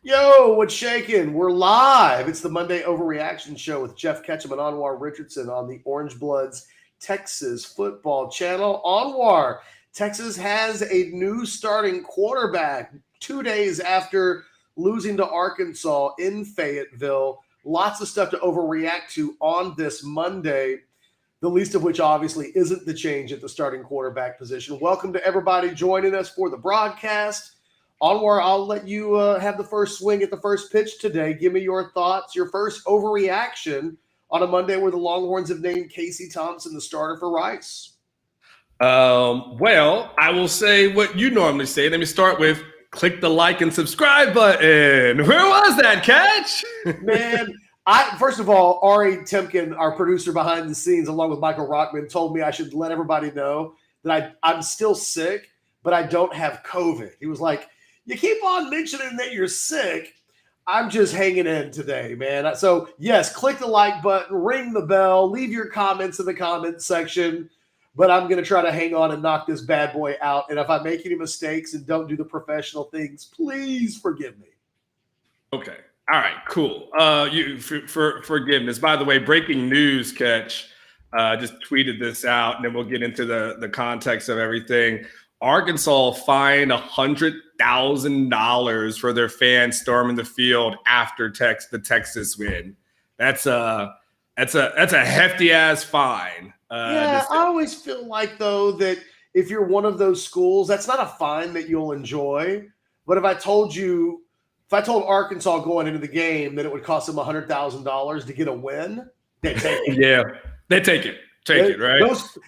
Yo, what's shaking? We're live. It's the Monday Overreaction Show with Geoff Ketchum and Anwar Richardson on the Orange Bloods Texas football channel. Anwar, Texas has a new starting quarterback 2 days after losing to Arkansas in Fayetteville. Lots of stuff to overreact to on this Monday, the least of which obviously isn't the change at the starting quarterback position. Welcome to everybody joining us for the broadcast. Anwar, I'll let you have the first swing at the first pitch today. Give me your thoughts, your first overreaction on a Monday where the Longhorns have named Casey Thompson the starter for Rice. Well, I will say what you normally say. Let me start with click the like and subscribe button. Where was that, Catch? Man, first of all, Ari Timken, our producer behind the scenes, along with Michael Rockman, told me I should let everybody know that I'm still sick, but I don't have COVID. He was like, you keep on mentioning that you're sick. I'm just hanging in today, man. So, yes, click the like button, ring the bell, leave your comments in the comment section. But I'm going to try to hang on and knock this bad boy out. And if I make any mistakes and don't do the professional things, please forgive me. Okay. All right, cool. For forgiveness. By the way, breaking news, Catch. Just tweeted this out, and then we'll get into the context of everything. Arkansas fined $100,000 for their fans storming the field after the Texas win. That's a hefty ass fine. I always feel like though that if you're one of those schools, that's not a fine that you'll enjoy. But if I told Arkansas going into the game that it would cost them $100,000 to get a win, they take it. Yeah, they take it. Take it, right?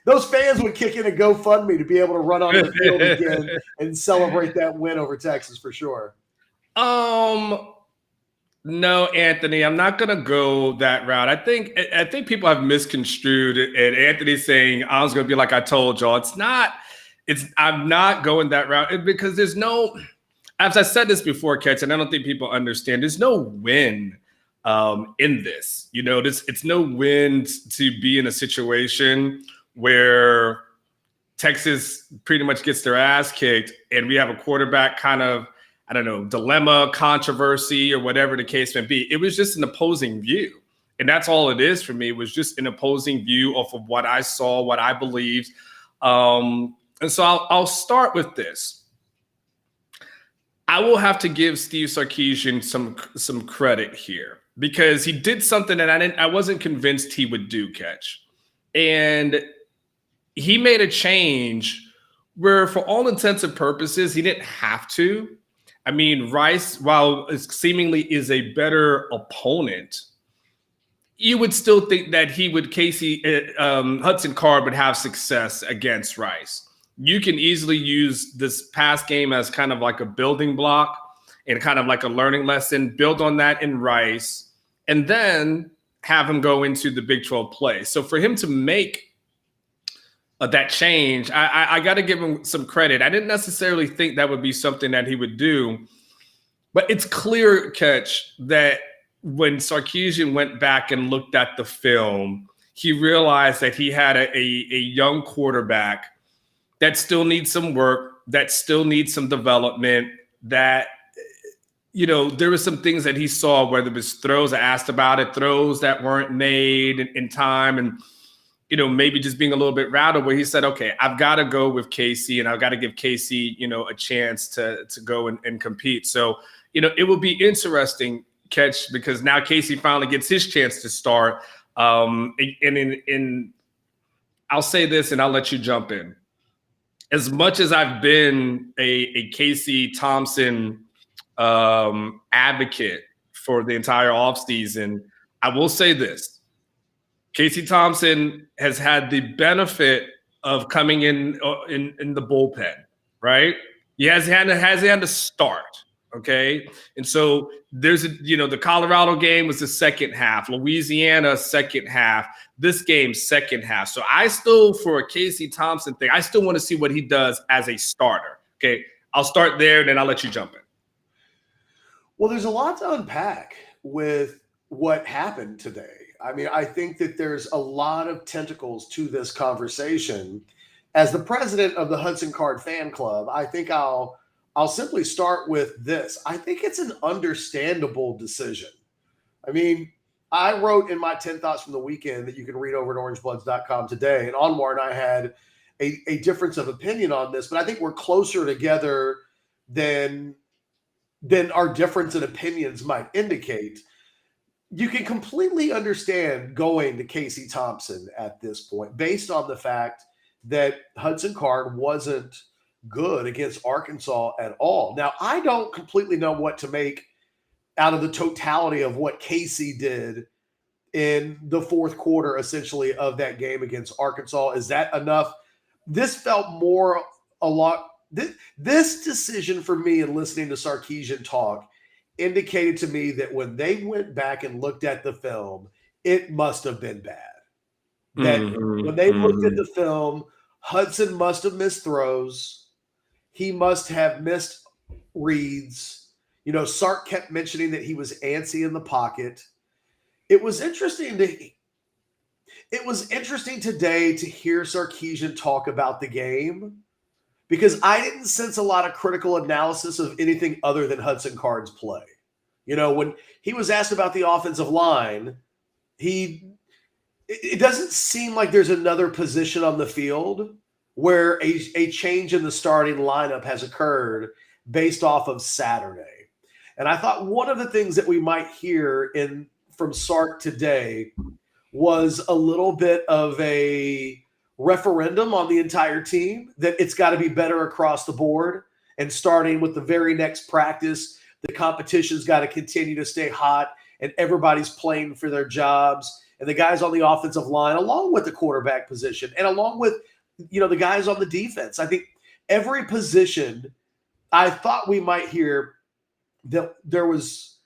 Those fans would kick in a GoFundMe to be able to run onto the field again and celebrate that win over Texas for sure. No, Anthony, I'm not gonna go that route. I think people have misconstrued it, and Anthony's saying I was gonna be like I told y'all. I'm not going that route because there's no, as I said this before, Ketch, and I don't think people understand. There's no win in this, it's no win to be in a situation where Texas pretty much gets their ass kicked and we have a quarterback kind of, I don't know, dilemma, controversy, or whatever the case may be. It was just an opposing view. And that's all it is for me. It was just an opposing view off of what I saw, what I believed. And so I'll start with this. I will have to give Steve Sarkisian some credit here, because he did something that I wasn't convinced he would do, Catch. And he made a change where, for all intents and purposes, he didn't have to. I mean, Rice, while it seemingly is a better opponent, you would still think that Hudson Card would have success against Rice. You can easily use this past game as kind of like a building block and kind of like a learning lesson, build on that in Rice, and then have him go into the Big 12 play. So for him to make that change, I got to give him some credit. I didn't necessarily think that would be something that he would do, but it's clear, Catch, that when Sarkeesian went back and looked at the film, he realized that he had a young quarterback that still needs some work, that still needs some development, that there were some things that he saw, whether it was throws, I asked about it, throws that weren't made in time, and, maybe just being a little bit rattled, where he said, okay, I've got to go with Casey, and I've got to give Casey, a chance to go and compete. So, it will be interesting, Catch, because now Casey finally gets his chance to start. And I'll say this, and I'll let you jump in. As much as I've been a Casey Thompson advocate for the entire offseason, I will say this. Casey Thompson has had the benefit of coming in the bullpen, right? He has had to start. Okay. And so there's the Colorado game was the second half, Louisiana second half, this game second half. So I still, for a Casey Thompson thing, I still want to see what he does as a starter. Okay. I'll start there and then I'll let you jump in. Well, there's a lot to unpack with what happened today. I mean, I think that there's a lot of tentacles to this conversation. As the president of the Hudson Card fan club, I think I'll simply start with this. I think it's an understandable decision. I mean, I wrote in my 10 thoughts from the weekend that you can read over at orangebloods.com today. And Anwar and I had a difference of opinion on this, but I think we're closer together than our difference in opinions might indicate. You can completely understand going to Casey Thompson at this point based on the fact that Hudson Card wasn't good against Arkansas at all. Now, I don't completely know what to make out of the totality of what Casey did in the fourth quarter, essentially, of that game against Arkansas. Is that enough? This felt more a lot. This decision for me and listening to Sarkeesian talk indicated to me that when they went back and looked at the film, it must have been bad. That when they looked at the film, Hudson must have missed throws. He must have missed reads. Sark kept mentioning that he was antsy in the pocket. It was interesting today to hear Sarkeesian talk about the game because I didn't sense a lot of critical analysis of anything other than Hudson Card's play. When he was asked about the offensive line, it doesn't seem like there's another position on the field where a change in the starting lineup has occurred based off of Saturday. And I thought one of the things that we might hear from Sark today was a little bit of a referendum on the entire team, that it's got to be better across the board. And starting with the very next practice, the competition's got to continue to stay hot and everybody's playing for their jobs. And the guys on the offensive line, along with the quarterback position and along with the guys on the defense. I think every position, I thought we might hear that there was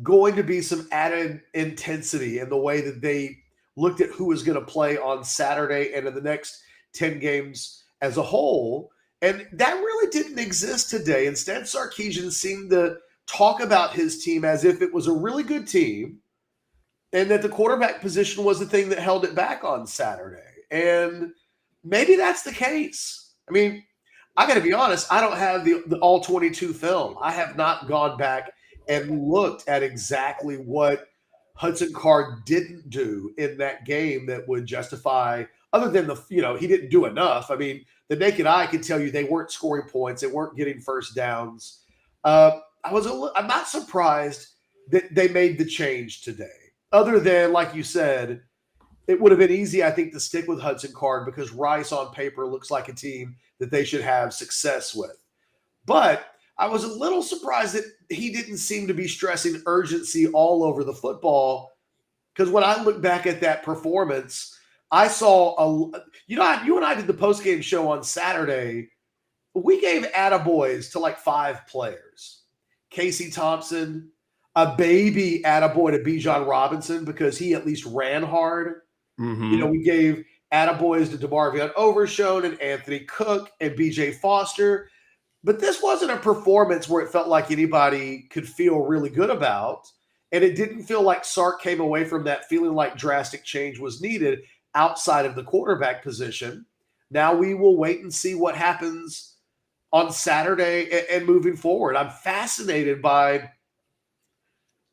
going to be some added intensity in the way that they looked at who was going to play on Saturday and in the next 10 games as a whole. And that really didn't exist today. Instead, Sarkeesian seemed to talk about his team as if it was a really good team and that the quarterback position was the thing that held it back on Saturday. And maybe that's the case. I mean, I got to be honest, I don't have the all 22 film. I have not gone back and looked at exactly what Hudson Card didn't do in that game that would justify, other than he didn't do enough. I mean, the naked eye can tell you they weren't scoring points. They weren't getting first downs. I'm not surprised that they made the change today, other than, like you said, it would have been easy, I think, to stick with Hudson Card because Rice on paper looks like a team that they should have success with. But I was a little surprised that he didn't seem to be stressing urgency all over the football, because when I look back at that performance, I saw you and I did the postgame show on Saturday. We gave attaboys to like 5 players. Casey Thompson, a baby attaboy to Bijan Robinson because he at least ran hard. We gave attaboys to DeMarvion Overshown and Anthony Cook and BJ Foster. But this wasn't a performance where it felt like anybody could feel really good about. And it didn't feel like Sark came away from that feeling like drastic change was needed outside of the quarterback position. Now we will wait and see what happens on Saturday and moving forward. I'm fascinated by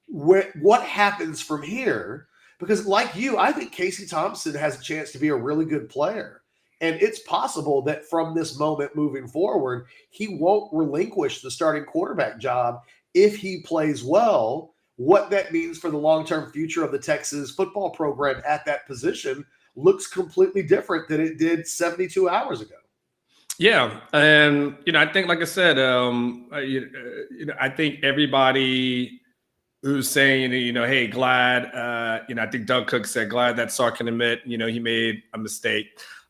what happens from here. Because like you, I think Casey Thompson has a chance to be a really good player. And it's possible that from this moment moving forward, he won't relinquish the starting quarterback job if he plays well. What that means for the long-term future of the Texas football program at that position looks completely different than it did 72 hours ago. Yeah. And, I think, like I said, I think everybody who's saying, hey, glad, I think Doug Cook said, glad that Sark can admit, he made a mistake.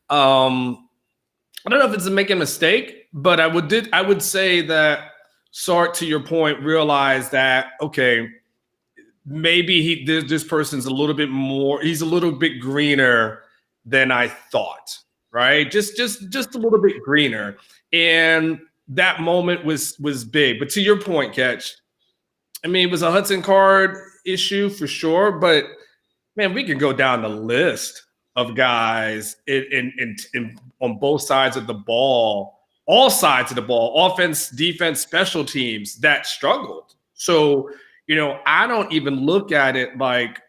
I don't know if it's making a mistake, but I would say that Sark, to your point, realized that, okay, maybe this person's a little bit more, he's a little bit greener than I thought, right? Just a little bit greener. And that moment was big. But to your point, Ketch, I mean, it was a Hudson Card issue for sure, but man, we can go down the list of guys in on both sides of the ball, all sides of the ball, offense, defense, special teams that struggled. So, I don't even look at it like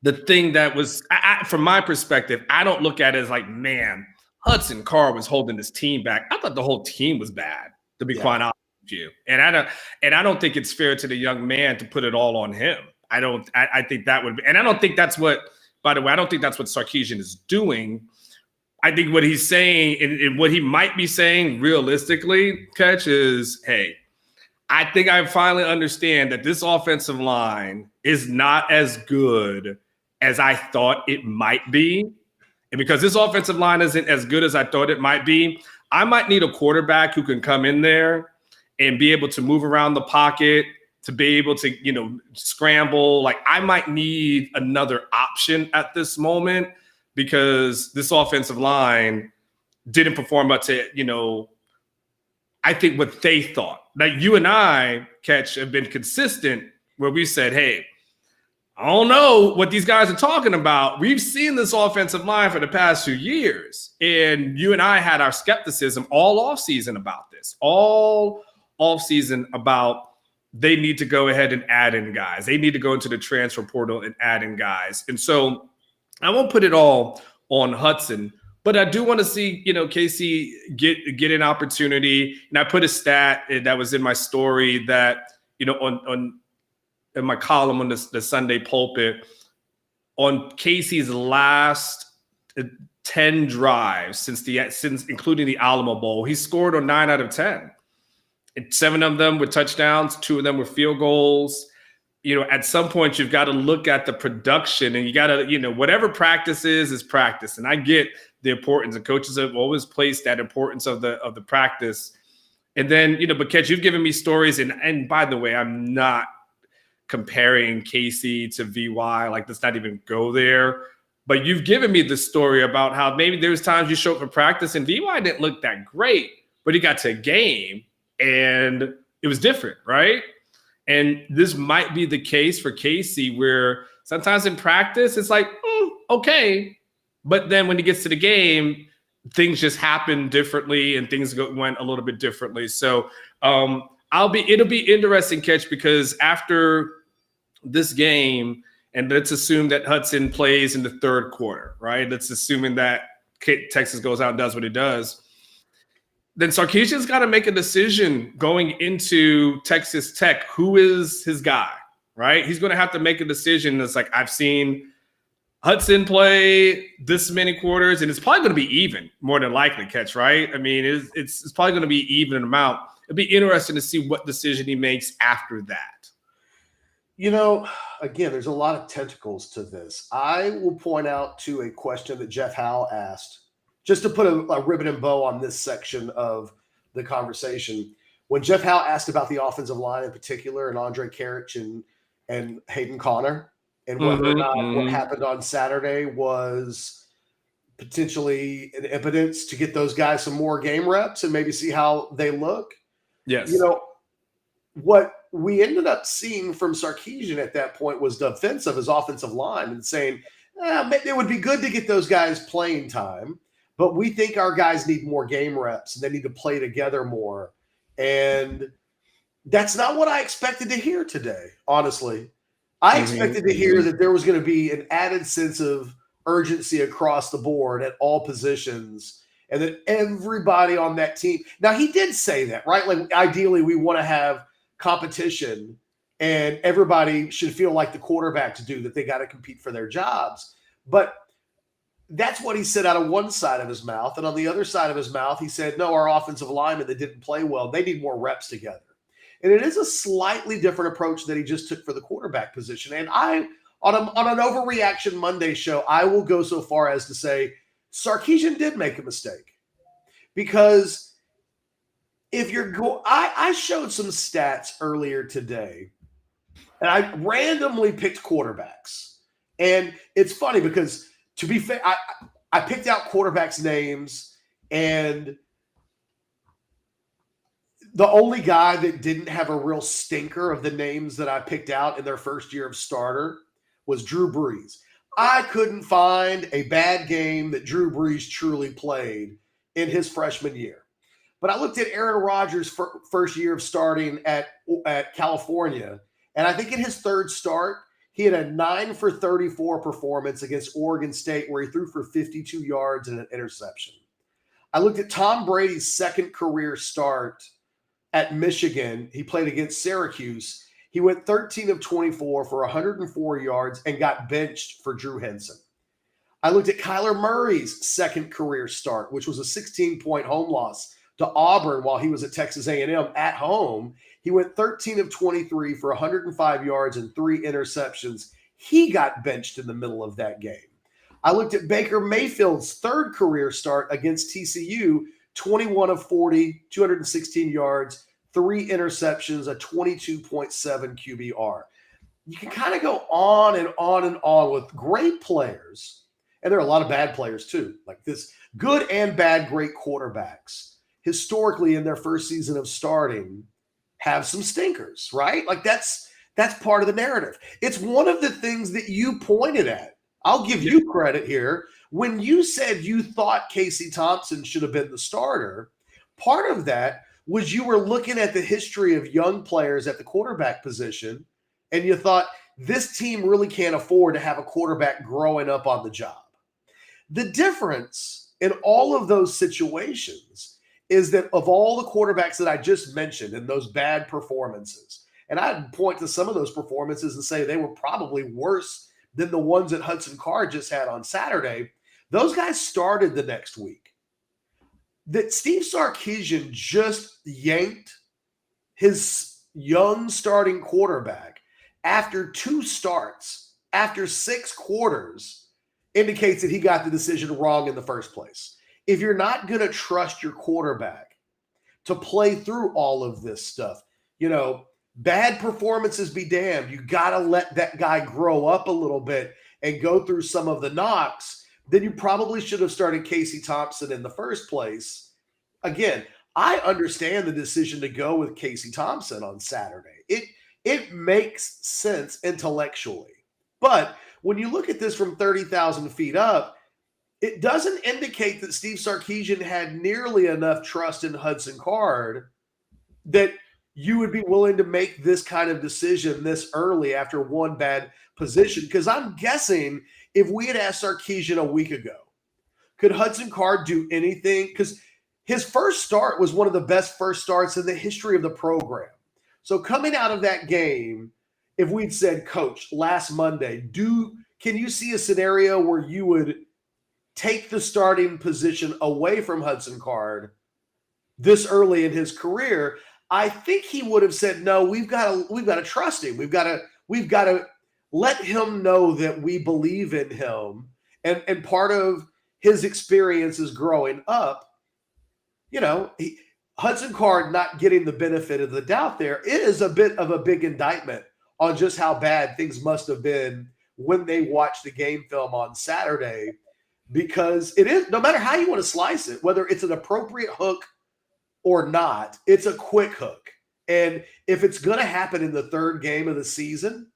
the thing that was, from my perspective, I don't look at it as like, man, Hudson Card was holding this team back. I thought the whole team was bad, to be quite honest with you. And I don't think it's fair to the young man to put it all on him. I think that would be, and I don't think that's what, by the way, I don't think that's what Sarkeesian is doing. I think what he's saying and what he might be saying realistically, Ketch, is, hey, I think I finally understand that this offensive line is not as good as I thought it might be. And because this offensive line isn't as good as I thought it might be, I might need a quarterback who can come in there and be able to move around the pocket, to be able to, scramble. Like, I might need another option at this moment because this offensive line didn't perform up to, I think what they thought. Like, you and I, Ketch, have been consistent where we said, hey, I don't know what these guys are talking about. We've seen this offensive line for the past few years. And you and I had our skepticism all offseason about this, all offseason about they need to go ahead and add in guys. They need to go into the transfer portal and add in guys. And so I won't put it all on Hudson, but I do want to see, Casey get an opportunity. And I put a stat that was in my story that, on in my column on the Sunday Pulpit, on Casey's last 10 drives since including the Alamo Bowl, he scored on 9 out of 10. And 7 of them were touchdowns, 2 of them were field goals. At some point you've got to look at the production, and you got to, whatever practice is practice. And I get the importance, and coaches have always placed that importance of the practice. And then, but Ketch, you've given me stories, and by the way, I'm not comparing Casey to VY, like, let's not even go there. But you've given me the story about how maybe there's times you show up for practice and VY didn't look that great, but he got to a game and it was different, right? And this might be the case for Casey, where sometimes in practice it's like, okay. But then when he gets to the game, things just happen differently and things went a little bit differently. So it'll be interesting, Ketch, because after this game, and let's assume that Hudson plays in the third quarter, right? Let's assuming that Texas goes out and does what it does. Then Sarkeesian's got to make a decision going into Texas Tech. Who is his guy, right? He's going to have to make a decision that's like, I've seen Hudson play this many quarters, and it's probably going to be even, more than likely, Ketch, right? I mean, it's probably going to be even amount. It'd be interesting to see what decision he makes after that. Again, there's a lot of tentacles to this. I will point out to a question that Jeff Howe asked, just to put a ribbon and bow on this section of the conversation. When Jeff Howe asked about the offensive line in particular, and Andre Karich and Hayden Connor, and whether or not what happened on Saturday was potentially an impotence to get those guys some more game reps and maybe see how they look. Yes. What we ended up seeing from Sarkeesian at that point was the defense of his offensive line and saying, maybe it would be good to get those guys playing time, but we think our guys need more game reps and they need to play together more. And that's not what I expected to hear today, honestly. I expected to hear that there was going to be an added sense of urgency across the board at all positions, and that everybody on that team. Now, he did say that, right? Like, ideally, we want to have competition and everybody should feel like the quarterbacks do, that they got to compete for their jobs. But that's what he said out of one side of his mouth. And on the other side of his mouth, he said, no, our offensive linemen that didn't play well, they need more reps together. And it is a slightly different approach that he just took for the quarterback position. And on an Overreaction Monday show, I will go so far as to say Sarkeesian did make a mistake, because if you're I showed some stats earlier today, and I randomly picked quarterbacks. And it's funny because, to be fair, I picked out quarterbacks' names, and the only guy that didn't have a real stinker of the names that I picked out in their first year of starter was Drew Brees. I couldn't find a bad game that Drew Brees truly played in his freshman year. But I looked at Aaron Rodgers' first year of starting at California, and I think in his third start, he had a 9 for 34 performance against Oregon State where he threw for 52 yards and an interception. I looked at Tom Brady's second career start at Michigan. He played against Syracuse. He went 13 of 24 for 104 yards and got benched for Drew Henson. I looked at Kyler Murray's second career start, which was a 16-point home loss to Auburn while he was at Texas A&M at home. He went 13 of 23 for 105 yards and 3 interceptions. He got benched in the middle of that game. I looked at Baker Mayfield's third career start against TCU, 21 of 40, 216 yards, 3 interceptions, a 22.7 QBR. You can kind of go on and on and on with great players, and there are a lot of bad players too, like this good and bad great quarterbacks historically in their first season of starting have some stinkers, right? Like that's part of the narrative. It's one of the things that you pointed at. I'll give you credit here. When you said you thought Casey Thompson should have been the starter, part of that was you were looking at the history of young players at the quarterback position, and you thought this team really can't afford to have a quarterback growing up on the job. The difference in all of those situations is that of all the quarterbacks that I just mentioned and those bad performances, and I'd point to some of those performances and say they were probably worse than the ones that Hudson Card just had on Saturday, those guys started the next week. That Steve Sarkisian just yanked his young starting quarterback after 2 starts, after 6 quarters, indicates that he got the decision wrong in the first place. If you're not going to trust your quarterback to play through all of this stuff, bad performances be damned. You got to let that guy grow up a little bit and go through some of the knocks. Then you probably should have started Casey Thompson in the first place. Again, I understand the decision to go with Casey Thompson on Saturday. It makes sense intellectually. But when you look at this from 30,000 feet up, it doesn't indicate that Steve Sarkisian had nearly enough trust in Hudson Card that you would be willing to make this kind of decision this early after one bad position. Because I'm guessing if we had asked Sarkisian a week ago, could Hudson Card do anything? Because his first start was one of the best first starts in the history of the program. So coming out of that game, if we'd said, Coach, last Monday, can you see a scenario where you would take the starting position away from Hudson Card this early in his career? I think he would have said, no, we've got to trust him. We've got to let him know that we believe in him. And part of his experiences growing up, Hudson Card not getting the benefit of the doubt there is a bit of a big indictment on just how bad things must have been when they watched the game film on Saturday. Because it is, no matter how you want to slice it, whether it's an appropriate hook or not, it's a quick hook. And if it's going to happen in the third game of the season,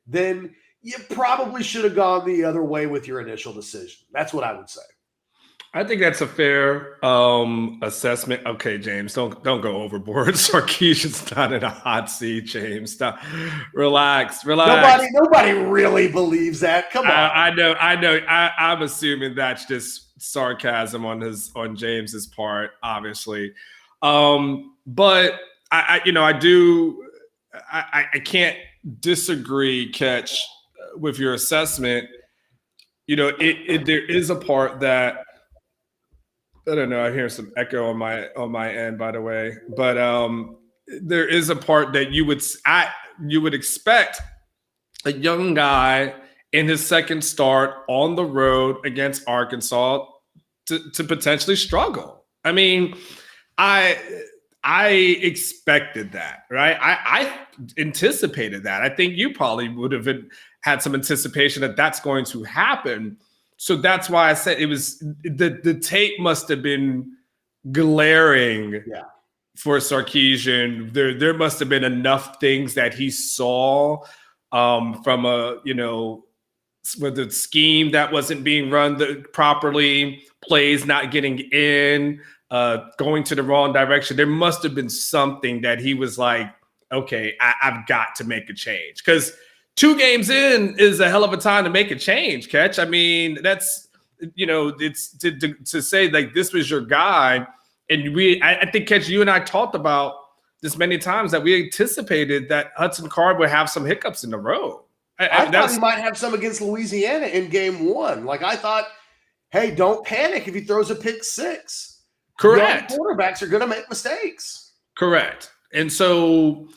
then you probably should have gone the other way with your initial decision. That's what I would say. I think that's a fair assessment. Okay, James, don't go overboard. Sarkeesian's not in a hot seat, James. Stop. Relax. Nobody really believes that. Come on. I know. I'm assuming that's just sarcasm on James's part, obviously. But I can't disagree, Ketch, with your assessment. There is a part that, I don't know. I hear some echo on my end, by the way. But there is a part that you would expect a young guy in his second start on the road against Arkansas to potentially struggle. I mean, I I expected that, right? I anticipated that. I think you probably would have had some anticipation that that's going to happen. So that's why I said it was the tape must have been glaring for Sarkeesian. There must have been enough things that he saw from with the scheme that wasn't being run properly, plays not getting in, going to the wrong direction. There must have been something that he was like, okay, I've got to make a change. Because 2 games in is a hell of a time to make a change, Ketch. I mean, that's, it's to say like this was your guy. And I think, Ketch, you and I talked about this many times that we anticipated that Hudson Card would have some hiccups in the road. I thought he might have some against Louisiana in game 1. Like I thought, hey, don't panic if he throws a pick 6. Correct. Young quarterbacks are going to make mistakes. Correct. And so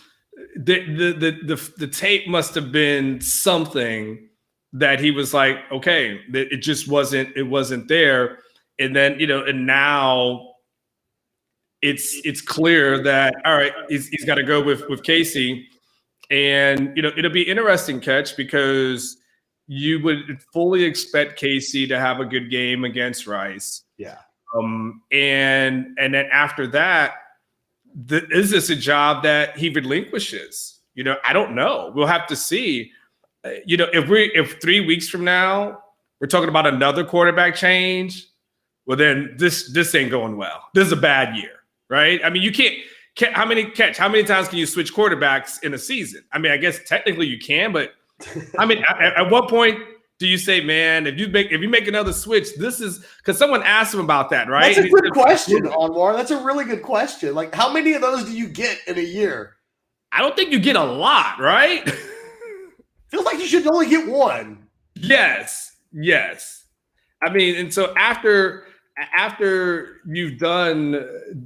the tape must have been something that he was like, okay, it just wasn't there. And then, and now it's clear that, all right, he's got to go with Casey. And, it'll be interesting, Ketch, because you would fully expect Casey to have a good game against Rice. Yeah. And then after that, is this a job that he relinquishes? I don't know. We'll have to see. If 3 weeks from now we're talking about another quarterback change, well, then this ain't going well. This is a bad year, right? I mean, you can't. How many times can you switch quarterbacks in a season? I mean, I guess technically you can, but I mean, at what point do you say, man, if you make another switch, this is because someone asked him about that, right? That's a good question, Anwar. That's a really good question. Like, how many of those do you get in a year? I don't think you get a lot, right? Feels like you should only get 1. Yes. I mean, and so after you've done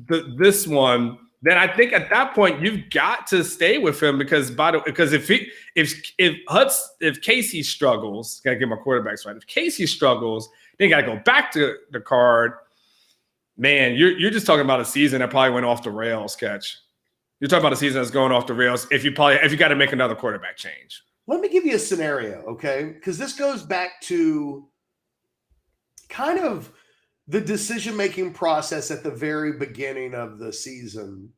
this one, then I think at that point you've got to stay with him because if Casey struggles, gotta get my quarterbacks right. If Casey struggles, then you gotta go back to the Card. Man, you're just talking about a season that probably went off the rails, Ketch. You're talking about a season that's going off the rails if you got to make another quarterback change. Let me give you a scenario, okay? Because this goes back to kind of the decision-making process at the very beginning of the season.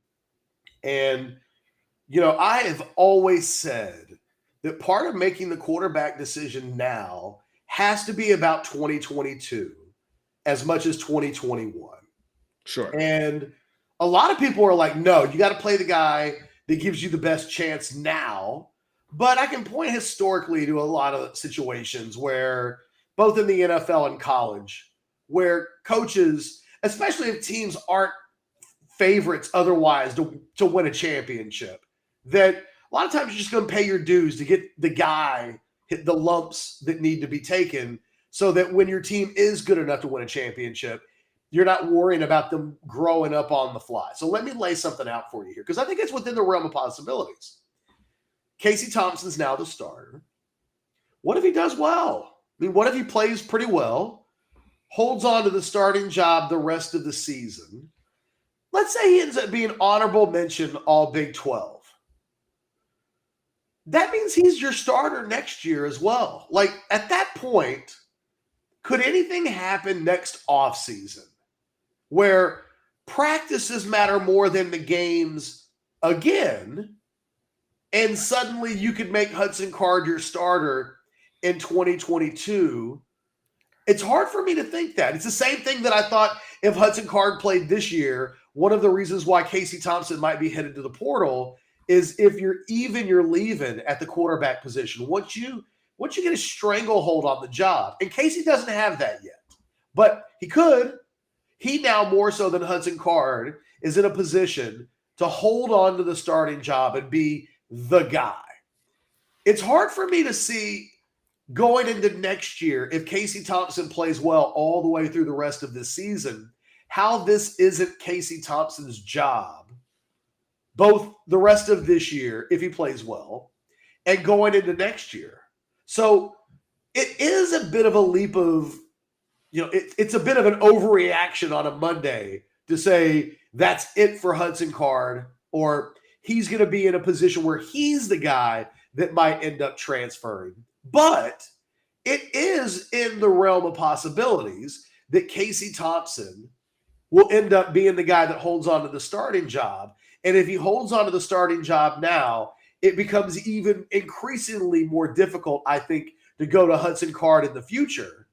And, I have always said that part of making the quarterback decision now has to be about 2022 as much as 2021. Sure. And a lot of people are like, no, you got to play the guy that gives you the best chance now. But I can point historically to a lot of situations where both in the NFL and college, where coaches, especially if teams aren't favorites otherwise to win a championship, that a lot of times you're just going to pay your dues to get the guy hit the lumps that need to be taken so that when your team is good enough to win a championship, you're not worrying about them growing up on the fly. So let me lay something out for you here because I think it's within the realm of possibilities. Casey Thompson's now the starter. What if he does well? I mean, what if he plays pretty well, holds on to the starting job the rest of the season? Let's say he ends up being honorable mention all Big 12. That means he's your starter next year as well. Like, at that point, could anything happen next offseason where practices matter more than the games again, and suddenly you could make Hudson Card your starter in 2022? It's hard for me to think that. It's the same thing that I thought if Hudson Card played this year, one of the reasons why Casey Thompson might be headed to the portal is if you're leaving at the quarterback position. Once you get a stranglehold on the job, and Casey doesn't have that yet, but he could. He now more so than Hudson Card is in a position to hold on to the starting job and be the guy. It's hard for me to see going into next year, if Casey Thompson plays well all the way through the rest of this season, how this isn't Casey Thompson's job, both the rest of this year, if he plays well, and going into next year. So it is a bit of a leap of, it's a bit of an overreaction on a Monday to say that's it for Hudson Card, or he's going to be in a position where he's the guy that might end up transferring. But it is in the realm of possibilities that Casey Thompson will end up being the guy that holds on to the starting job. And if he holds on to the starting job now, it becomes even increasingly more difficult, I think, to go to Hudson Card in the future.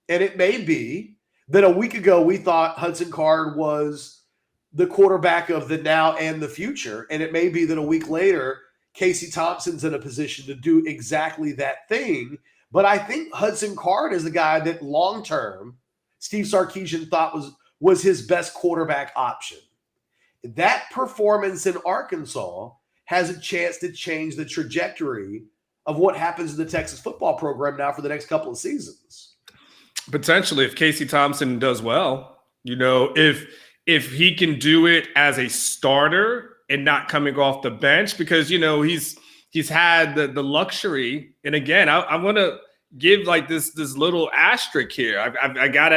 And it may be that a week ago we thought Hudson Card was the quarterback of the now and the future. And it may be that a week later, Casey Thompson's in a position to do exactly that thing. But I think Hudson Card is the guy that long-term Steve Sarkisian thought was his best quarterback option. That performance in Arkansas has a chance to change the trajectory of what happens in the Texas football program now for the next couple of seasons. Potentially, if Casey Thompson does well, if he can do it as a starter and not coming off the bench, because he's had the luxury. And again, I want to give like this little asterisk here. I've got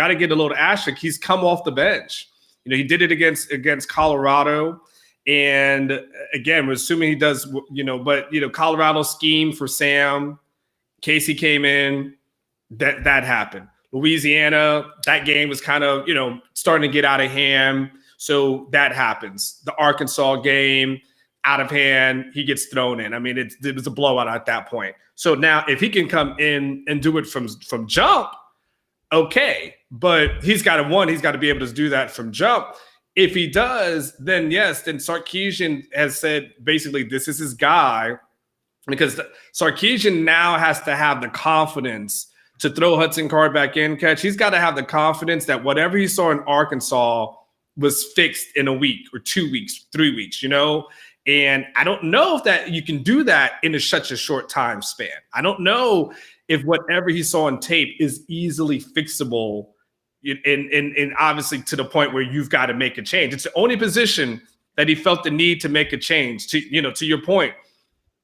to get a little asterisk. He's come off the bench. He did it against Colorado. And again, we're assuming he does, but Colorado scheme for Sam. Casey came in, that happened. Louisiana, that game was kind of, starting to get out of hand. So that happens. The Arkansas game, out of hand, he gets thrown in. I mean, it was a blowout at that point. So now if he can come in and do it from jump, okay. But he's got to be able to do that from jump. If he does, then yes, then Sarkeesian has said basically this is his guy, because Sarkeesian now has to have the confidence to throw Hudson Card back in, Catch. He's got to have the confidence that whatever he saw in Arkansas was fixed in a week or 2 weeks, 3 weeks, And I don't know if that you can do that in such a short time span. I don't know if whatever he saw on tape is easily fixable and obviously to the point where you've got to make a change. It's the only position that he felt the need to make a change. To your point,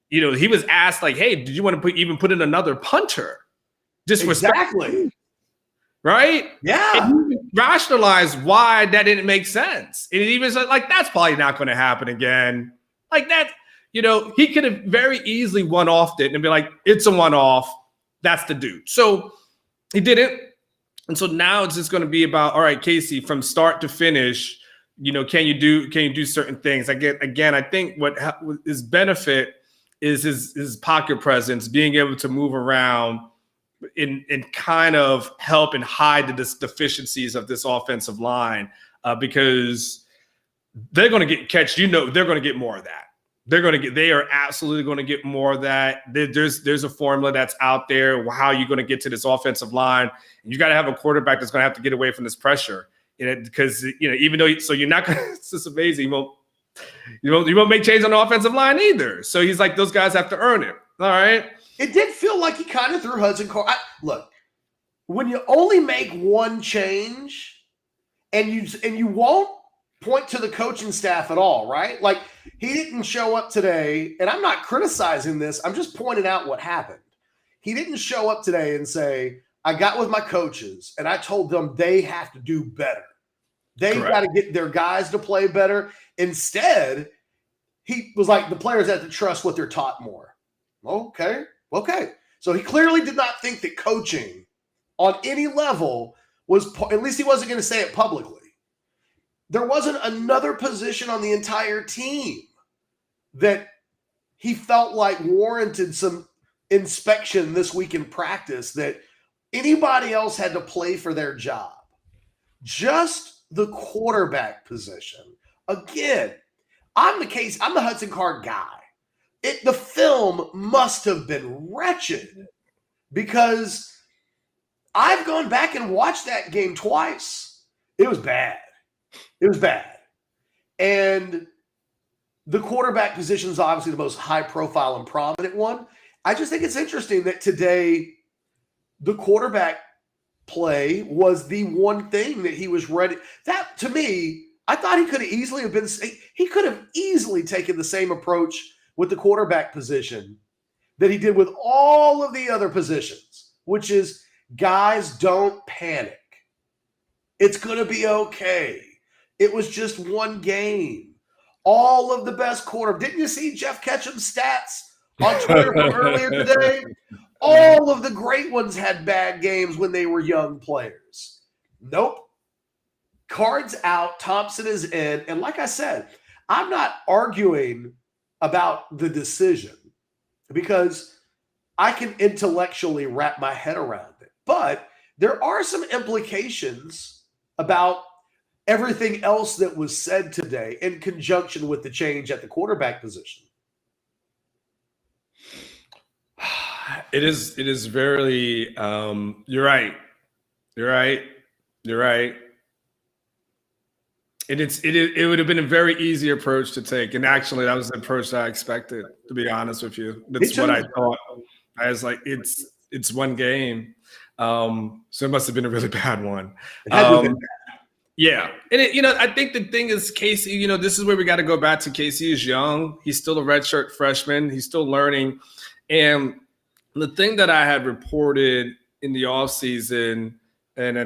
he was asked like, "Hey, did you want to even put in another punter?" Just exactly, right? Yeah. And he rationalized why that didn't make sense. And he was like, "That's probably not going to happen again." Like that, he could have very easily one-offed it and be like, "It's a one-off. That's the dude." So he didn't. And so now it's just going to be about, all right, Casey, from start to finish, can you do certain things? Again, I think what his benefit is his pocket presence, being able to move around and kind of help and hide the deficiencies of this offensive line, because they're going to get Catch. They're going to get more of that. They are absolutely going to get more of that. There's a formula that's out there. How are you going to get to this offensive line? And you got to have a quarterback that's going to have to get away from this pressure. Because even though you're not going to, it's just amazing. You won't make change on the offensive line either. So he's like, those guys have to earn it. All right. It did feel like he kind of threw Hudson Card. Look, when you only make one change and you won't point to the coaching staff at all, right? Like, he didn't show up today, and I'm not criticizing this. I'm just pointing out what happened. He didn't show up today and say, I got with my coaches, and I told them they have to do better. They've got to get their guys to play better. Instead, he was like, the players have to trust what they're taught more. Okay. So he clearly did not think that coaching on any level was, at least he wasn't going to say it publicly. There wasn't another position on the entire team that he felt like warranted some inspection this week in practice, that anybody else had to play for their job. Just the quarterback position. Again, I'm the Hudson Card guy. The film must have been wretched, because I've gone back and watched that game twice. It was bad. And the quarterback position is obviously the most high profile and prominent one. I just think it's interesting that today the quarterback play was the one thing that he was ready. That, to me, I thought he could have easily taken the same approach with the quarterback position that he did with all of the other positions, which is, guys, don't panic. It's going to be okay. It was just one game. All of the best quarter. Didn't you see Geoff Ketchum's stats on Twitter from earlier today? All of the great ones had bad games when they were young players. Nope. Card's out. Thompson is in. And like I said, I'm not arguing about the decision because I can intellectually wrap my head around it. But there are some implications about everything else that was said today in conjunction with the change at the quarterback position. It is very, you're right. It would have been a very easy approach to take. And actually that was the approach that I expected, to be honest with you. That's what I thought. I was like, it's one game. So it must have been a really bad one. Yeah. And I think the thing is Casey, this is where we got to go back to Casey is young. He's still a redshirt freshman. He's still learning. And the thing that I had reported in the offseason, and I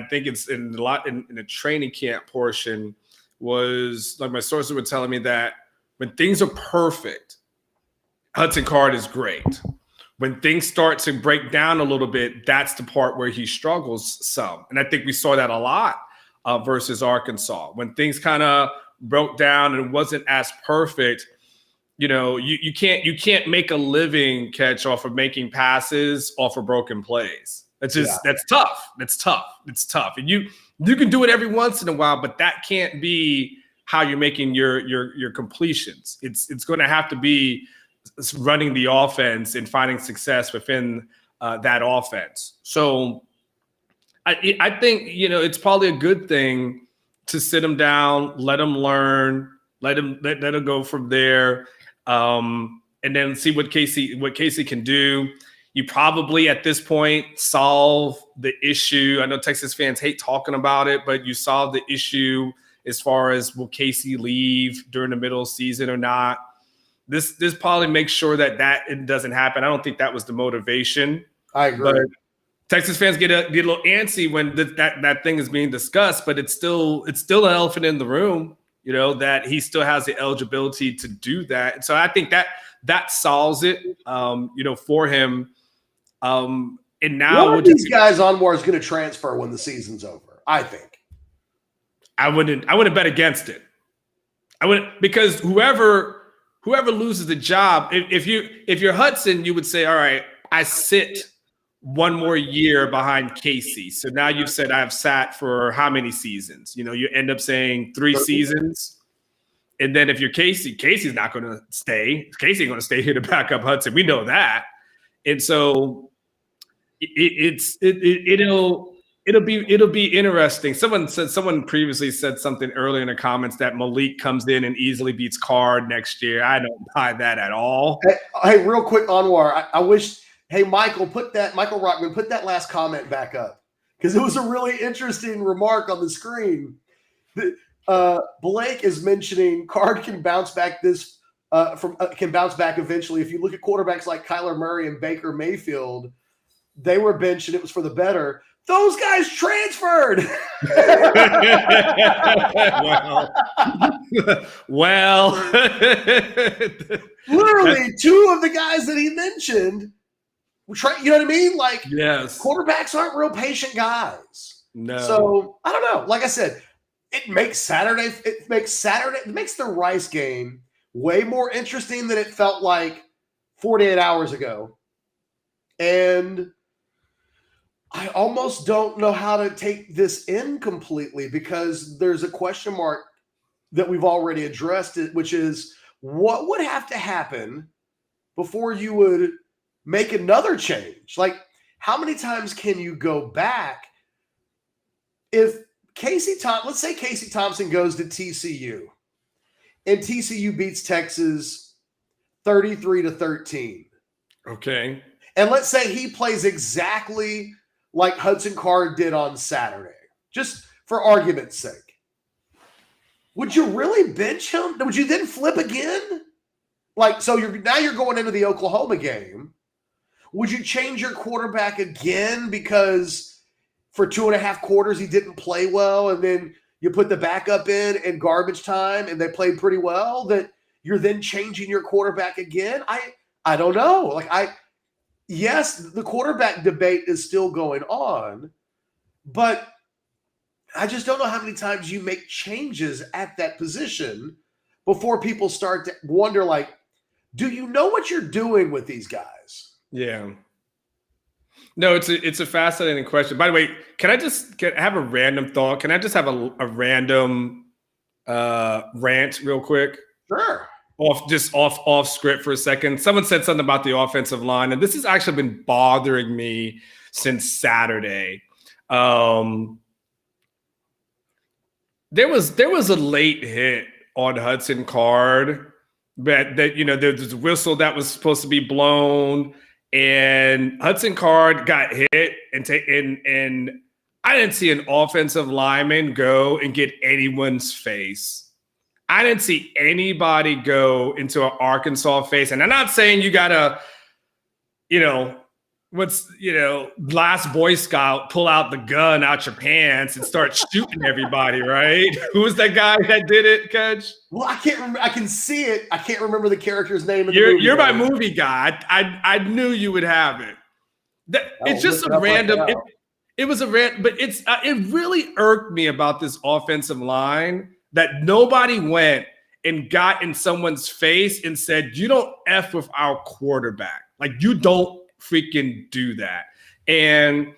think it's in the training camp portion, was like my sources were telling me that when things are perfect, Hudson Card is great. When things start to break down a little bit, that's the part where he struggles some. And I think we saw that a lot versus Arkansas. When things kind of broke down and wasn't as perfect, you can't make a living catch off of making passes off of broken plays. That's tough. That's tough. And you can do it every once in a while, but that can't be how you're making your completions. It's going to have to be running the offense and finding success within that offense. So I think, it's probably a good thing to sit him down, let him learn, let him go from there. And then see what Casey can do. You probably at this point solve the issue. I know Texas fans hate talking about it, but you solve the issue as far as will Casey leave during the middle of the season or not. This probably makes sure that it doesn't happen. I don't think that was the motivation. I agree. But Texas fans get a little antsy when that thing is being discussed, but it's still an elephant in the room. That he still has the eligibility to do that. And so I think that solves it, for him. And now one of these guys Anwar is going to transfer when the season's over. I think. I wouldn't bet against it. I wouldn't, because whoever loses the job, if you're Hudson, you would say, all right, I sit one more year behind Casey. So now you've said I've sat for how many seasons? You end up saying 3 seasons. And then if you're Casey's not going to stay. Casey's going to stay here to back up Hudson. We know that. And so it'll be interesting. Someone previously said something earlier in the comments that Malik comes in and easily beats Card next year. I don't buy that at all. Hey, real quick, Anwar, I wish. Hey, Michael Rockman, put that last comment back up because it was a really interesting remark on the screen. Blake is mentioning Card can bounce back can bounce back eventually. If you look at quarterbacks like Kyler Murray and Baker Mayfield, they were benched and it was for the better. Those guys transferred. well, literally 2 of the guys that he mentioned. You know what I mean? Like, yes, quarterbacks aren't real patient guys. No. So I don't know. Like I said, it makes the Rice game way more interesting than it felt like 48 hours ago. And I almost don't know how to take this in completely because there's a question mark that we've already addressed, which is what would have to happen before you would make another change? Like, how many times can you go back if let's say Casey Thompson goes to TCU and TCU beats Texas 33-13. Okay. And let's say he plays exactly like Hudson Card did on Saturday, just for argument's sake. Would you really bench him? Would you then flip again? Like, so you're going into the Oklahoma game. Would you change your quarterback again because for 2.5 quarters he didn't play well, and then you put the backup in garbage time and they played pretty well, that you're then changing your quarterback again? I don't know. Like yes, the quarterback debate is still going on, but I just don't know how many times you make changes at that position before people start to wonder, like, do you know what you're doing with these guys? Yeah. No, it's a fascinating question. By the way, can I have a random thought? Can I just have a random rant real quick? Sure. Off script for a second. Someone said something about the offensive line, and this has actually been bothering me since Saturday. There was a late hit on Hudson Card, but that there was a whistle that was supposed to be blown, and Hudson Card got hit, and I didn't see an offensive lineman go and get anyone's face. I didn't see anybody go into an Arkansas face, and I'm not saying you gotta, last Boy Scout, pull out the gun out your pants and start shooting everybody, right? Who was that guy that did it, Ketch? Well, I can't remember. I can see it. I can't remember the character's name in the movie. You're my movie guy. I knew you would have it. It's just a random. It was a random, but it really irked me about this offensive line that nobody went and got in someone's face and said, "You don't F with our quarterback. Like, you don't freaking do that." And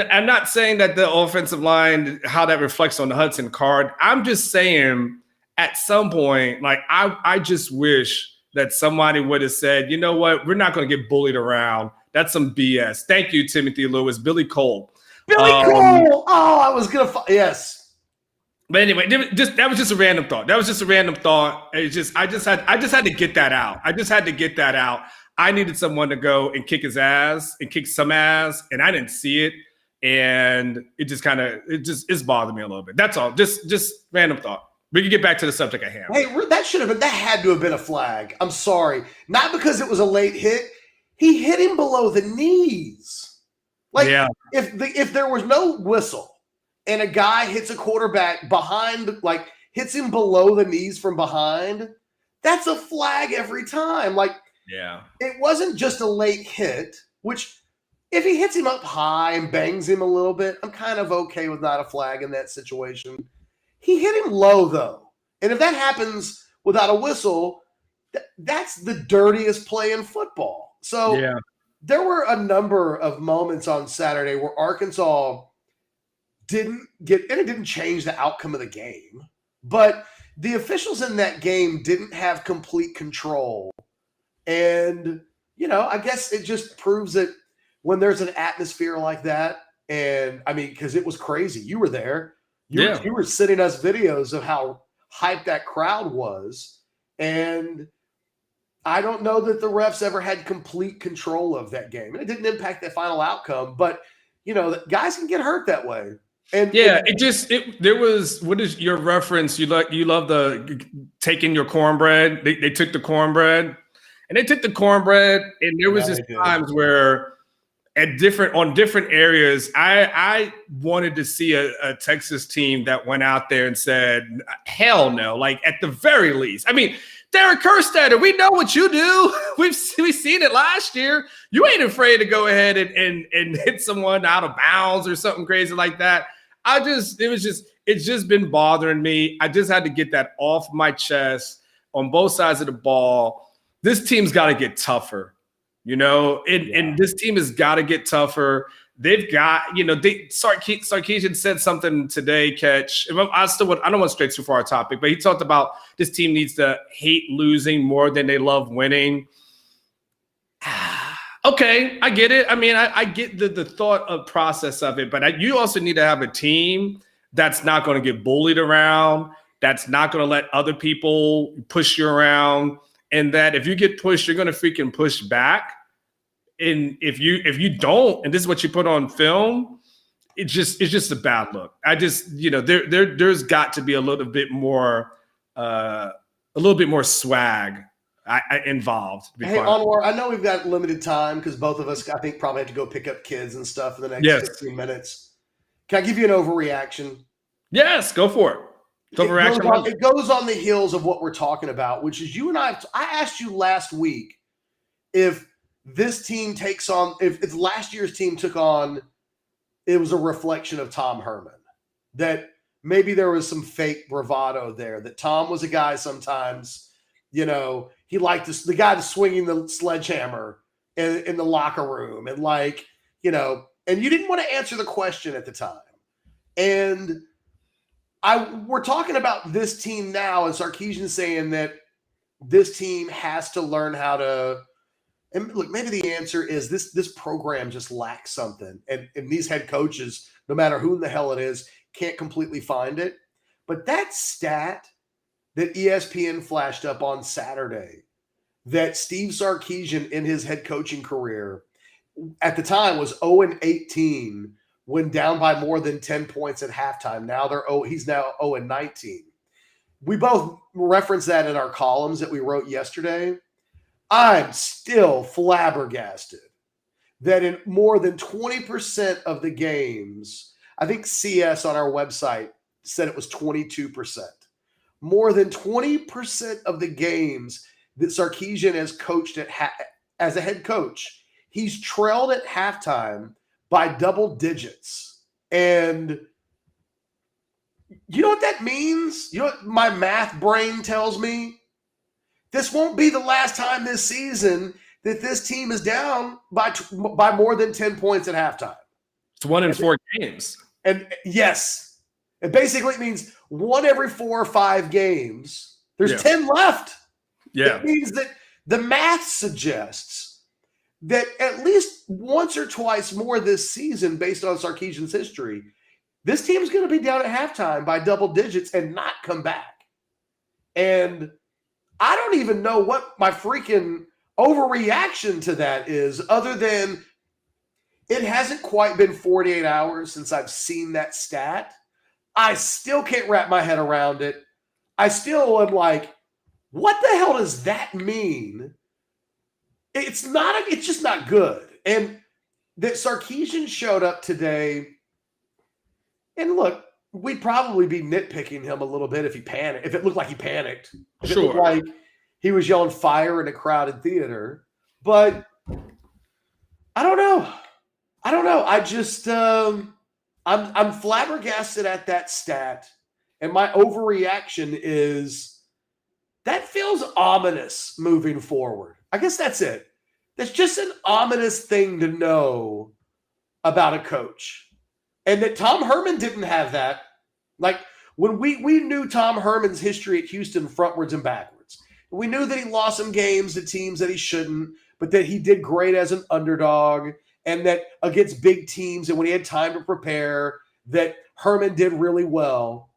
I'm not saying that the offensive line, how that reflects on the Hudson Card. I'm just saying at some point, like, I just wish that somebody would have said, "You know what? We're not going to get bullied around. That's some BS." Thank you, Timothy Lewis. Billy Cole. Cole. Oh, I was going to yes. But anyway, that was just a random thought. I just had to get that out. I needed someone to go and kick his ass and kick some ass, and I didn't see it. And it's bothered me a little bit. That's all. Just random thought. We can get back to the subject at hand. Hey, that had to have been a flag. I'm sorry. Not because it was a late hit. He hit him below the knees. Like, yeah. If there was no whistle and a guy hits a quarterback behind, like hits him below the knees from behind, that's a flag every time. Like, yeah, it wasn't just a late hit, which if he hits him up high and bangs him a little bit, I'm kind of okay with not a flag in that situation. He hit him low, though. And if that happens without a whistle, that's the dirtiest play in football. So yeah. There were a number of moments on Saturday where Arkansas didn't get, and it didn't change the outcome of the game, but the officials in that game didn't have complete control. And, I guess it just proves that when there's an atmosphere like that, and I mean, because it was crazy. You were there. You were sending us videos of how hyped that crowd was. And I don't know that the refs ever had complete control of that game. And it didn't impact the final outcome. But, guys can get hurt that way. And yeah, there was, what is your reference? You love the taking your cornbread. They took the cornbread. And they took the cornbread, and there was just times where on different areas, I wanted to see a Texas team that went out there and said, hell no, like at the very least. I mean, Derek Kerstetter, we know what you do. We've seen it last year. You ain't afraid to go ahead and hit someone out of bounds or something crazy like that. It's just been bothering me. I just had to get that off my chest on both sides of the ball. This team's got to get tougher, and this team has got to get tougher. They've got, Sarkeesian said something today, Ketch. I don't want to stray too far off topic, but he talked about this team needs to hate losing more than they love winning. Okay, I get it. I mean, I get the thought of process of it, but you also need to have a team that's not going to get bullied around, that's not going to let other people push you around. And that if you get pushed, you're going to freaking push back. And if you don't, and this is what you put on film, it's just a bad look. There's got to be a little bit more swag involved. Hey, Anwar, I know we've got limited time because both of us, I think, probably have to go pick up kids and stuff in the next 15 minutes. Can I give you an overreaction? Yes, go for it. It goes on the heels of what we're talking about, which is you and I asked you last week if this team takes on, if last year's team took on, it was a reflection of Tom Herman, that maybe there was some fake bravado there, that Tom was a guy sometimes, he liked the guy swinging the sledgehammer in the locker room, and and you didn't want to answer the question at the time. And we're talking about this team now, and Sarkeesian saying that this team has to learn how to, and look, maybe the answer is this program just lacks something. And these head coaches, no matter who in the hell it is, can't completely find it. But that stat that ESPN flashed up on Saturday, that Steve Sarkisian in his head coaching career at the time was 0-18 when down by more than 10 points at halftime. Now he's now 0-19. We both referenced that in our columns that we wrote yesterday. I'm still flabbergasted that in more than 20% of the games, I think CS on our website said it was 22%. More than 20% of the games that Sarkeesian has coached as a head coach, he's trailed at halftime by double digits. And you know what that means? You know what my math brain tells me? This won't be the last time this season that this team is down by more than 10 points at halftime. It's 1 in 4 games. And yes, it basically means 1 every 4 or 5 games. There's 10 left. Yeah. It means that the math suggests that at least once or twice more this season, based on Sarkeesian's history, this team's going to be down at halftime by double digits and not come back. And I don't even know what my freaking overreaction to that is, other than it hasn't quite been 48 hours since I've seen that stat. I still can't wrap my head around it. I still am like, what the hell does that mean? It's just not good. And that Sarkeesian showed up today, and look, we'd probably be nitpicking him a little bit if it looked like he panicked. If it looked like he was yelling fire in a crowded theater. But I don't know. I just I'm flabbergasted at that stat. And my overreaction is that feels ominous moving forward. I guess that's it. That's just an ominous thing to know about a coach. And that Tom Herman didn't have that. Like, when we knew Tom Herman's history at Houston frontwards and backwards. We knew that he lost some games to teams that he shouldn't, but that he did great as an underdog, and that against big teams and when he had time to prepare, that Herman did really well.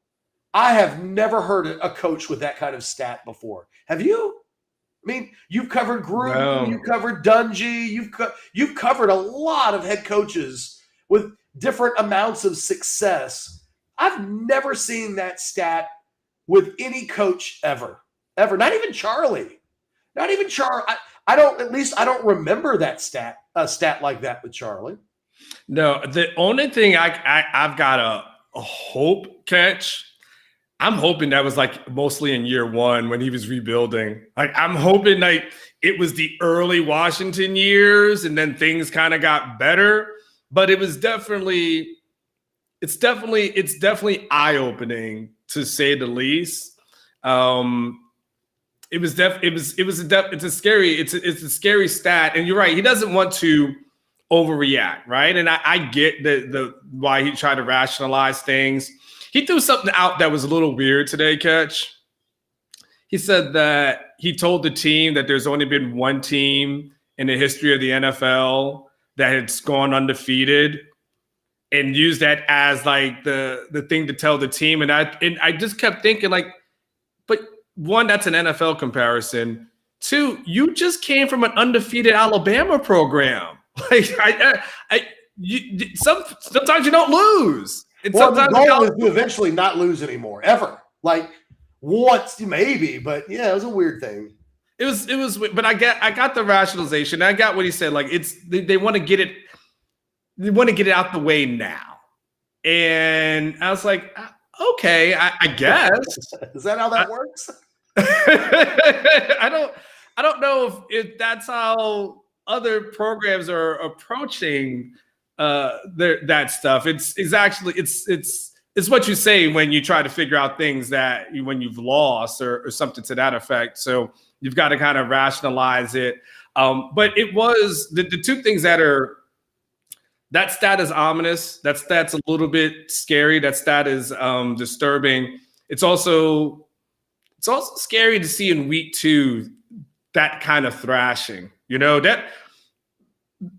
I have never heard a coach with that kind of stat before. Have you? I mean, you've covered Gruden, you've covered Dungy, you've covered a lot of head coaches with different amounts of success. I've never seen that stat with any coach ever. Not even Charlie. I don't remember that stat, a stat like that with Charlie. No, the only thing I've got a hope, Ketch. I'm hoping that was like mostly in year 1 when he was rebuilding. Like, I'm hoping like it was the early Washington years and then things kind of got better. But it's definitely eye-opening, to say the least. It's a scary stat, and you're right. He doesn't want to overreact, right? And I get the why he tried to rationalize things. He threw something out that was a little weird today, Ketch. He said that he told the team that there's only been one team in the history of the NFL that has gone undefeated, and used that as like the thing to tell the team. And I just kept thinking, like, but one, that's an NFL comparison. 2, you just came from an undefeated Alabama program. Like, sometimes you don't lose. And well, the goal is to eventually not lose anymore, ever. Like, once maybe, but yeah, it was a weird thing. It was, but I got the rationalization. I got what he said. Like, they want to get it. They want to get it out the way now. And I was like, okay, I guess. Is that how that works? I don't know if that's how other programs are approaching that stuff. It's what you say when you try to figure out things when you've lost or something to that effect. So you've got to kind of rationalize it. But it was the two things that stat is ominous. That stat's a little bit scary. That stat is disturbing. It's also scary to see in week 2 that kind of thrashing. That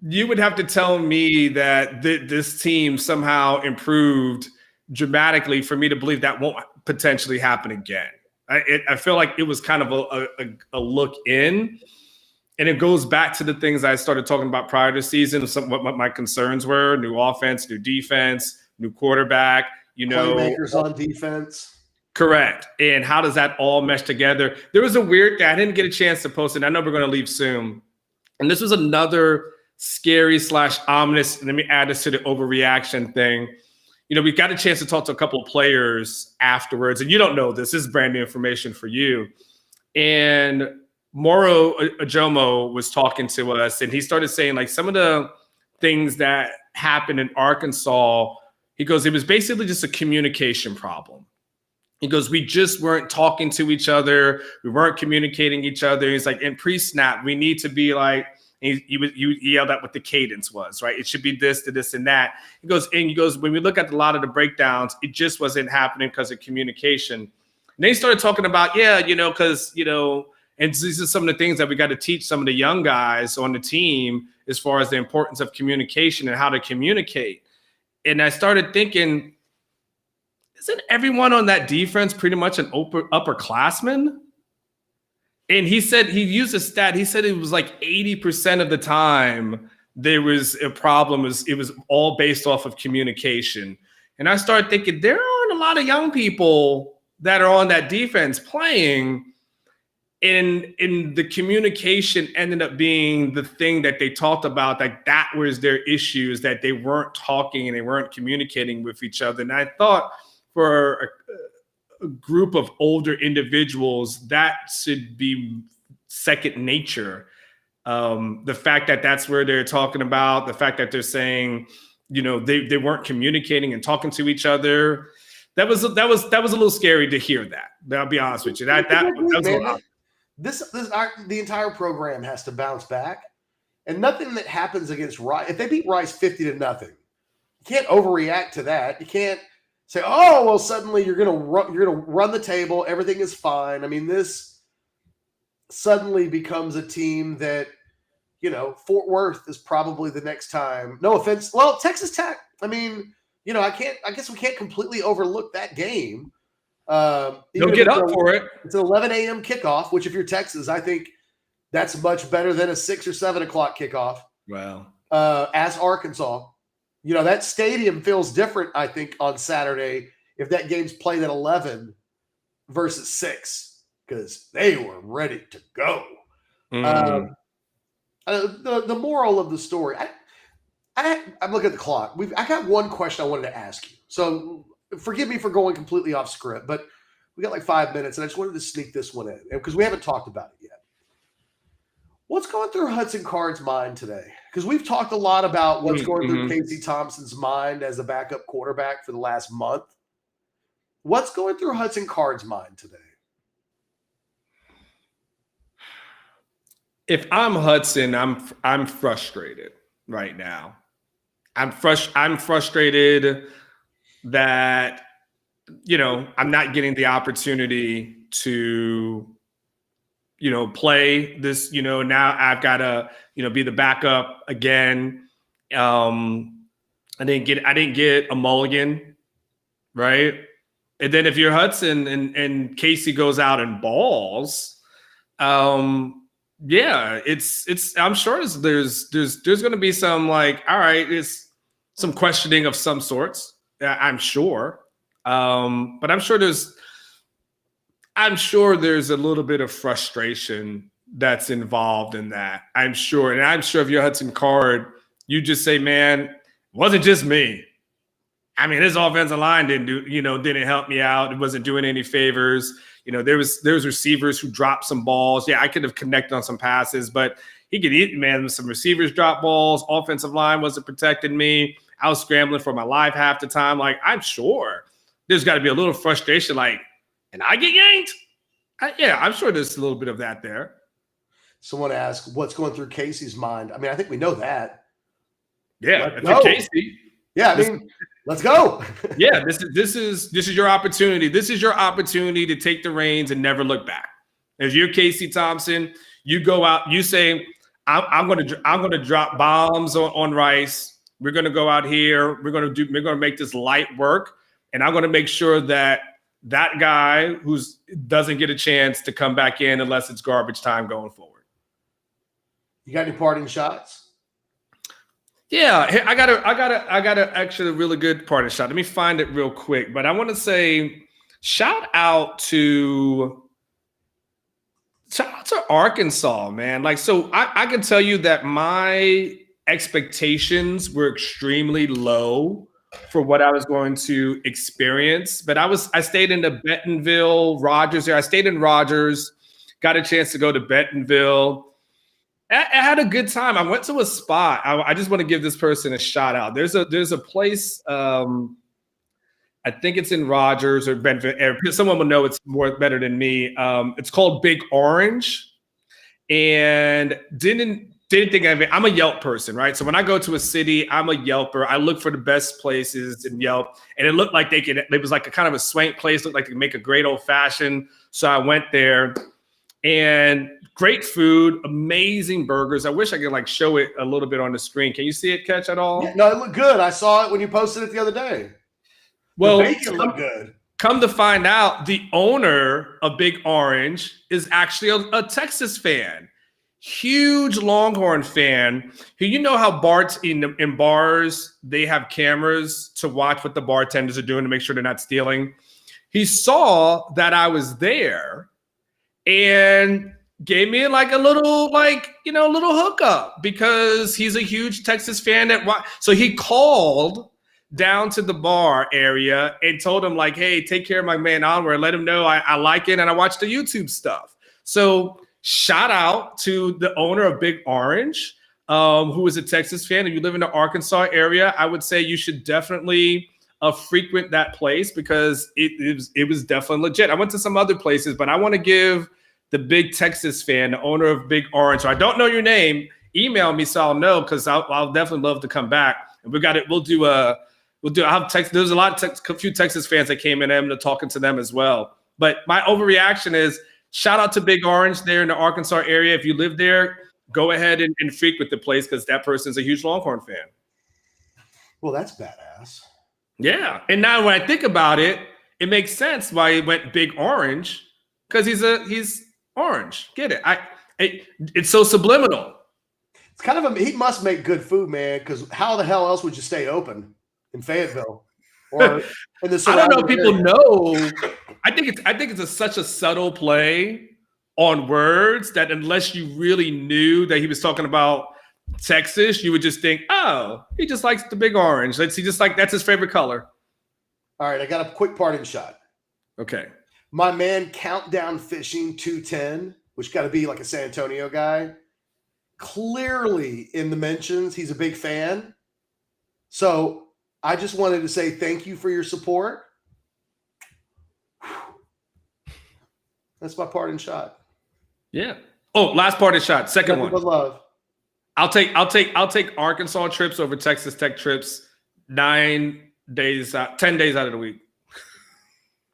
you would have to tell me that this team somehow improved dramatically for me to believe that won't potentially happen again. I feel like it was kind of a look in, and it goes back to the things I started talking about prior to the season, what my concerns were: new offense, new defense, new quarterback, playmakers on defense. Correct. And how does that all mesh together? There was a weird thing. I didn't get a chance to post it. I know we're going to leave soon. And this was another scary / ominous. Let me add this to the overreaction thing. We got a chance to talk to a couple of players afterwards, and you don't know this. This is brand new information for you. And Moro Ajomo was talking to us, and he started saying, like, some of the things that happened in Arkansas, he goes, it was basically just a communication problem. He goes, we just weren't talking to each other. We weren't communicating each other. He's like, in pre-snap, we need to be like, he yelled out what the cadence was, right? It should be this to this and that. He goes, when we look at a lot of the breakdowns, it just wasn't happening because of communication. And then he started talking about, because, and these are some of the things that we got to teach some of the young guys on the team as far as the importance of communication and how to communicate. And I started thinking, isn't everyone on that defense pretty much an upperclassman? And he said, he used a stat. He said it was like 80% of the time there was a problem. It was all based off of communication. And I started thinking, there aren't a lot of young people that are on that defense playing. And the communication ended up being the thing that they talked about, like that was their issues, that they weren't talking and they weren't communicating with each other. And I thought, for a group of older individuals, that should be second nature. The fact that that's where they're talking about, the fact that they're saying, they weren't communicating and talking to each other. That was a little scary to hear that. I'll be honest with you. That was a lot. The entire program has to bounce back, and nothing that happens against Rice. If they beat Rice 50-0, you can't overreact to that. You can't say, oh, well, suddenly you're gonna run the table. Everything is fine. I mean, this suddenly becomes a team that, Fort Worth is probably the next time. No offense. Well, Texas Tech. I mean, I guess we can't completely overlook that game. They'll get up for it. It's an 11 a.m. kickoff, which if you're Texas, I think that's much better than a 6 or 7 o'clock kickoff. Wow. As Arkansas. That stadium feels different, I think, on Saturday if that game's played at 11 versus 6, because they were ready to go. The moral of the story, I'm looking at the clock. I got one question I wanted to ask you. So forgive me for going completely off script, but we got like 5 minutes, and I just wanted to sneak this one in because we haven't talked about it yet. What's going through Hudson Card's mind today? Because we've talked a lot about what's going through Casey Thompson's mind as a backup quarterback for the last month. What's going through Hudson Card's mind today? If I'm Hudson, I'm frustrated right now. I'm frustrated that I'm not getting the opportunity to play this. Now I've got to be the backup again. I didn't get a mulligan, right? And then if you're Hudson and Casey goes out and balls, it's I'm sure there's going to be some like, all right, it's some questioning of some sorts. I'm sure, but I'm sure there's a little bit of frustration that's involved in that. I'm sure, and I'm sure if you're Hudson Card, you just say, man, it wasn't just me. I mean, his offensive line didn't help me out. It wasn't doing any favors. There was receivers who dropped some balls. Yeah, I could have connected on some passes, but he could eat, man. Some receivers dropped balls. Offensive line wasn't protecting me. I was scrambling for my life half the time. Like, I'm sure there's got to be a little frustration, like, and I get yanked? I'm sure there's a little bit of that there. Someone asked, what's going through Casey's mind? I mean, I think we know that. Yeah, I think Casey. Yeah, I mean, let's go. Yeah, this is your opportunity. This is your opportunity to take the reins and never look back. If you're Casey Thompson, you go out, you say, I'm gonna drop bombs on Rice. We're gonna go out here. We're gonna make this light work, and I'm gonna make sure that guy doesn't get a chance to come back in unless it's garbage time going forward. You got any parting shots? Yeah, I got a actually really good parting shot. Let me find it real quick. But I want to say shout out to Arkansas, man. Like, so I can tell you that my expectations were extremely low for what I was going to experience. But I stayed in the Bentonville, Rogers there. I stayed in Rogers, got a chance to go to Bentonville. I had a good time. I went to a spot. I just want to give this person a shout out. There's a place, I think it's in Rogers or Bentonville. Someone will know it's better than me. It's called Big Orange. And didn't think of it. I'm a Yelp person, right? So when I go to a city, I'm a Yelper. I look for the best places in Yelp. And it looked like it was like a kind of a swank place, looked like they could make a great old fashioned. So I went there, and great food, amazing burgers. I wish I could show it a little bit on the screen. Can you see it, Ketch, at all? Yeah, no, it looked good. I saw it when you posted it the other day. Well, the bacon looked good. Come to find out, the owner of Big Orange is actually a Texas fan. Huge Longhorn fan. Who, you know how in bars, they have cameras to watch what the bartenders are doing to make sure they're not stealing. He saw that I was there and gave me a little hookup because he's a huge Texas fan. So he called down to the bar area and told him hey, take care of my man Anwar. Let him know I like it and I watch the YouTube stuff. So shout out to the owner of Big Orange, who is a Texas fan. If you live in the Arkansas area, I would say you should definitely frequent that place because it was definitely legit. I went to some other places, but I want to give the big Texas fan, the owner of Big Orange. So I don't know your name. Email me so I'll know, because I'll definitely love to come back. And there's a few Texas fans that came in. I'm talking to them as well. But my overreaction is shout out to Big Orange there in the Arkansas area. If you live there, go ahead and frequent the place because that person's a huge Longhorn fan. Well, that's badass. Yeah. And now when I think about it, it makes sense why he went Big Orange, because he's orange. Get it? It's so subliminal. It's kind of he must make good food, man, because how the hell else would you stay open in Fayetteville or in the I don't know if people area? know. I think it's such a subtle play on words that unless you really knew that he was talking about Texas, you would just think, oh, he just likes the Big Orange. That's his favorite color. All right, I got a quick parting shot. Okay. My man Countdown Fishing 210, which got to be like a San Antonio guy, clearly in the mentions, he's a big fan. So I just wanted to say thank you for your support. That's my parting shot. Yeah. Oh, last parting shot. Second one. With love. I'll take Arkansas trips over Texas Tech trips 10 days out of the week.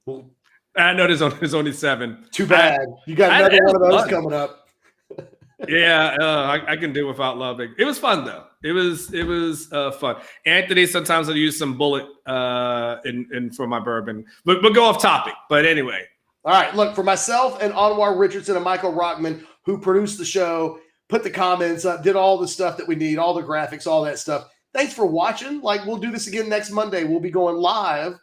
Well, I know there's only 7. Too bad. You got another one of those coming up. Yeah, I can do without love. It was fun though. It was fun. Anthony, sometimes I'll use some bullet in for my bourbon. But we'll go off topic. But anyway. All right. Look, for myself and Anwar Richardson and Michael Rockman, who produced the show, put the comments up, did all the stuff that we need, all the graphics, all that stuff. Thanks for watching. We'll do this again next Monday. We'll be going live.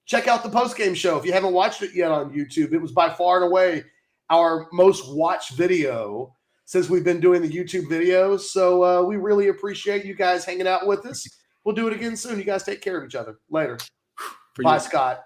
Check out the post-game show if you haven't watched it yet on YouTube. It was by far and away our most watched video since we've been doing the YouTube videos. So we really appreciate you guys hanging out with us. We'll do it again soon. You guys take care of each other. Later. For Bye, you. Scott.